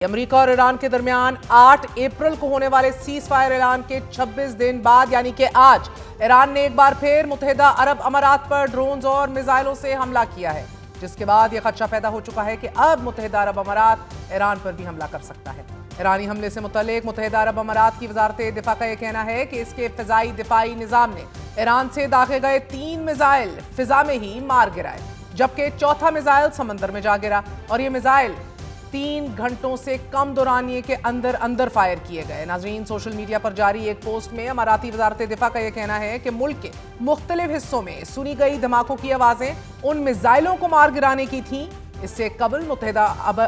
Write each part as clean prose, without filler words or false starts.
امریکہ اور ایران کے درمیان 8 اپریل کو ہونے والے سیز فائر اعلان کے 26 دن بعد یعنی کہ آج ایران نے ایک بار پھر متحدہ عرب امارات پر ڈرونز اور میزائلوں سے حملہ کیا ہے، جس کے بعد یہ خدشہ پیدا ہو چکا ہے کہ اب متحدہ عرب امارات ایران پر بھی حملہ کر سکتا ہے۔ ایرانی حملے سے متعلق متحدہ عرب امارات کی وزارت دفاع کا یہ کہنا ہے کہ اس کے فضائی دفاعی نظام نے ایران سے داغے گئے 3 میزائل فضا میں ہی مار گرائے، جبکہ چوتھا میزائل سمندر میں جا گرا اور یہ میزائل 3 گھنٹوں سے کم دورانیے کے اندر فائر کیے گئے۔ ناظرین، سوشل میڈیا پر جاری ایک پوسٹ میں اماراتی وزارت دفاع کا یہ کہنا ہے کہ ملک کے مختلف حصوں میں سنی گئی دھماکوں کی آوازیں ان میزائلوں کو مار گرانے کی تھیں۔ اس سے قبل متحدہ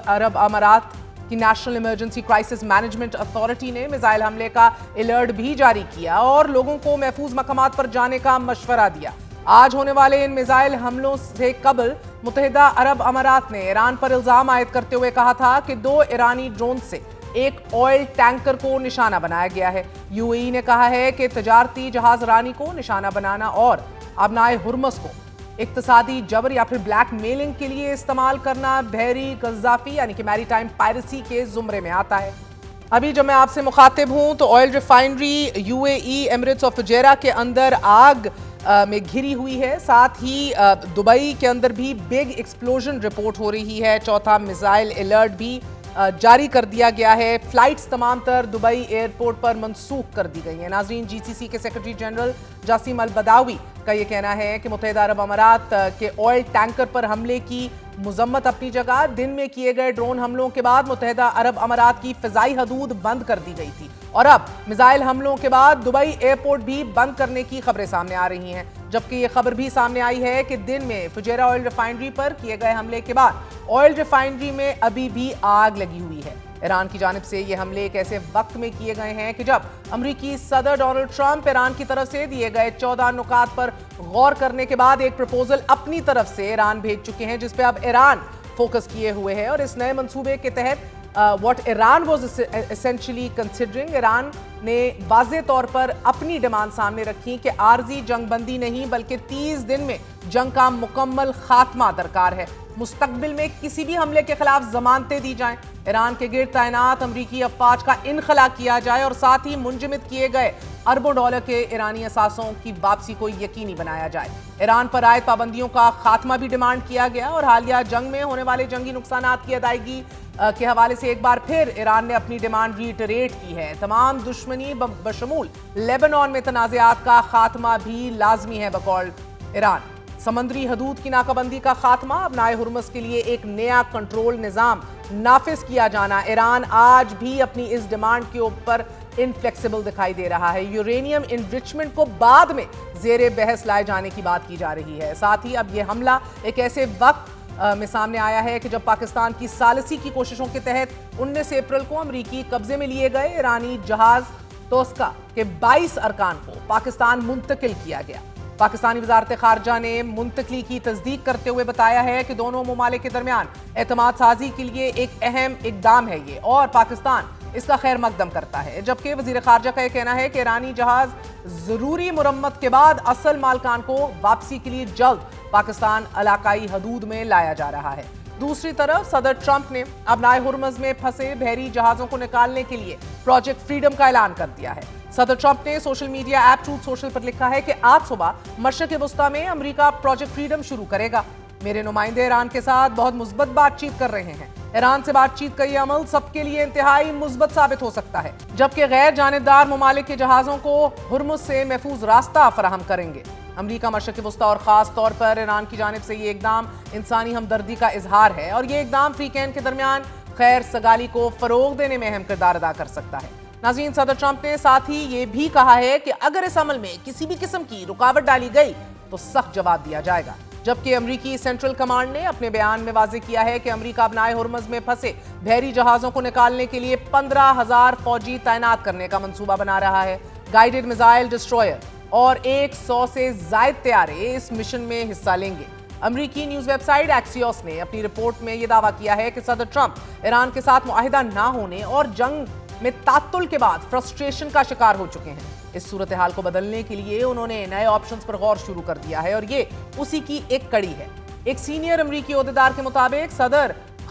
عرب امارات کی national emergency crisis management authority نے میزائل حملے کا الرٹ بھی جاری کیا اور لوگوں کو محفوظ مقامات پر جانے کا مشورہ دیا۔ آج ہونے والے ان میزائل حملوں سے قبل متحدہ عرب امارات نے ایران پر الزام عائد کرتے ہوئے کہا تھا کہ 2 ایرانی ڈرون سے ایک آئل ٹینکر کو نشانہ بنایا گیا ہے۔ یو اے ای نے کہا ہے کہ تجارتی جہاز رانی کو نشانہ بنانا اور ابنائے ہرمز کو اقتصادی جبر یا پھر بلیک میلنگ کے لیے استعمال کرنا بحری قذافی یعنی کہ میری ٹائم پائریسی کے زمرے میں آتا ہے۔ ابھی جب میں آپ سے مخاطب ہوں تو oil refinery U A E Emirates of Fujairah کے اندر آگ میں گھری ہوئی ہے، ساتھ ہی دبئی کے اندر بھی بگ ایکسپلوژن رپورٹ ہو رہی ہے۔ چوتھا میزائل الرٹ بھی جاری کر دیا گیا ہے۔ فلائٹس تمام تر دبئی ایئرپورٹ پر منسوخ کر دی گئی ہیں۔ ناظرین، جی سی سی کے سیکرٹری جنرل جاسم البداوی کا یہ کہنا ہے کہ متحدہ عرب امارات کے آئل ٹینکر پر حملے کی مذمت اپنی جگہ، دن میں کیے گئے ڈرون حملوں کے بعد متحدہ عرب امارات کی فضائی حدود بند کر دی گئی تھی اور اب میزائل حملوں کے بعد دبئی ایئرپورٹ بھی بند کرنے کی خبریں سامنے آ رہی ہیں، جبکہ یہ خبر بھی سامنے آئی ہے کہ دن میں فجیرہ آئل ریفائنری پر کیے گئے حملے کے بعد آئل ریفائنری میں ابھی بھی آگ لگی ہوئی ہے۔ ایران کی جانب سے یہ حملے ایک ایسے وقت میں کیے گئے ہیں کہ جب امریکی صدر ڈونلڈ ٹرمپ ایران کی طرف سے دیے گئے 14 نکات پر غور کرنے کے بعد ایک پروپوزل اپنی طرف سے ایران بھیج چکے ہیں، جس پہ اب ایران فوکس کیے ہوئے ہے اور اس نئے منصوبے کے تحت what Iran was essentially considering، Iran نے واضح طور پر اپنی ڈیمانڈ سامنے رکھی کہ عارضی جنگ بندی نہیں بلکہ 30 دن میں جنگ کا مکمل خاتمہ درکار ہے، مستقبل میں کسی بھی حملے کے خلاف ضمانتیں دی جائیں، ایران کے گرد تعینات امریکی افواج کا انخلا کیا جائے اور ساتھ ہی منجمد کیے گئے اربوں ڈالر کے ایرانی اثاثوں کی واپسی کو یقینی بنایا جائے۔ ایران پر عائد پابندیوں کا خاتمہ بھی ڈیمانڈ کیا گیا اور حالیہ جنگ میں ہونے والے جنگی نقصانات کی ادائیگی کے حوالے سے ایک بار پھر ایران نے اپنی ڈیمانڈ ریٹریٹ کی ہے۔ تمام دشمنی بشمول لیبنان میں تنازعات کا خاتمہ بھی لازمی ہے بقول ایران۔ سمندری حدود کی ناکہ بندی کا خاتمہ، ابنائے ہرمز کے لیے ایک نیا کنٹرول نظام نافذ کیا جانا، ایران آج بھی اپنی اس ڈیمانڈ کے اوپر انفلیکسیبل دکھائی دے رہا ہے۔ یورینیم انریچمنٹ کو بعد میں زیر بحث لائے جانے کی بات کی جا رہی ہے۔ ساتھ ہی اب یہ حملہ ایک ایسے وقت میں سامنے آیا ہے کہ جب پاکستان کی ثالثی کی کوششوں کے تحت 19 اپریل کو امریکی قبضے میں لیے گئے ایرانی جہاز توسکا کے 22 ارکان کو پاکستان منتقل کیا گیا۔ پاکستانی وزارت خارجہ نے منتقلی کی تصدیق کرتے ہوئے بتایا ہے کہ دونوں ممالک کے درمیان اعتماد سازی کے لیے ایک اہم اقدام ہے یہ اور پاکستان اس کا خیر مقدم کرتا ہے، جبکہ وزیر خارجہ کا یہ کہنا ہے کہ ایرانی جہاز ضروری مرمت کے بعد اصل مالکان کو واپسی کے لیے جلد پاکستان علاقائی حدود میں لایا جا رہا ہے۔ دوسری طرف صدر ٹرمپ نے ابنائے ہرمز میں پھنسے بحری جہازوں کو نکالنے کے لیے پروجیکٹ فریڈم کا اعلان کر دیا ہے۔ صدر ٹرمپ نے social media app Truth Social پر لکھا ہے کہ آج صبح مشرق وسطیٰ میں امریکہ پروجیکٹ فریڈم شروع کرے گا۔ میرے نمائندے ایران کے ساتھ بہت مثبت بات چیت کر رہے ہیں۔ ایران سے بات چیت کا یہ عمل سب کے لیے انتہائی مثبت ثابت ہو سکتا ہے، جبکہ غیر جانبدار ممالک کے جہازوں کو ہرمز سے محفوظ راستہ فراہم کریں گے۔ امریکہ مشرق وسطیٰ اور خاص طور پر ایران کی جانب سے یہ اقدام انسانی ہمدردی کا اظہار ہے اور یہ اقدام فریقین کے درمیان خیر سگالی کو فروغ دینے میں اہم کردار ادا کر سکتا ہے۔ ناظرین، صدر ٹرمپ نے ساتھ ہی یہ بھی کہا ہے کہ اگر اس عمل میں کسی بھی قسم کی رکاوٹ ڈالی گئی تو سخت جواب دیا جائے گا، جبکہ امریکی سینٹرل کمانڈ نے اپنے بیان میں واضح کیا ہے کہ امریکہ ابنائے ہرمز میں پھنسے بحری جہازوں کو نکالنے کے لیے 15,000 فوجی تعینات کرنے کا منصوبہ بنا رہا ہے۔ گائیڈڈ میزائل ڈسٹروئر اور 100 سے زائد طیارے اس مشن میں حصہ لیں گے۔ امریکی نیوز ویب سائٹ ایکسیوس نے اپنی رپورٹ میں یہ دعویٰ کیا ہے کہ صدر ٹرمپ ایران کے ساتھ معاہدہ نہ ہونے اور جنگ میں تعطل کے بعد فرسٹریشن کا شکار ہو چکے ہیں۔ اس صورتحال کو بدلنے کے لیے انہوں نے نئے آپشنز پر غور شروع کر دیا ہے اور یہ اسی کی ایک کڑی ہے۔ ایک سینئر امریکی عہدیدار کے مطابق صدر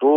2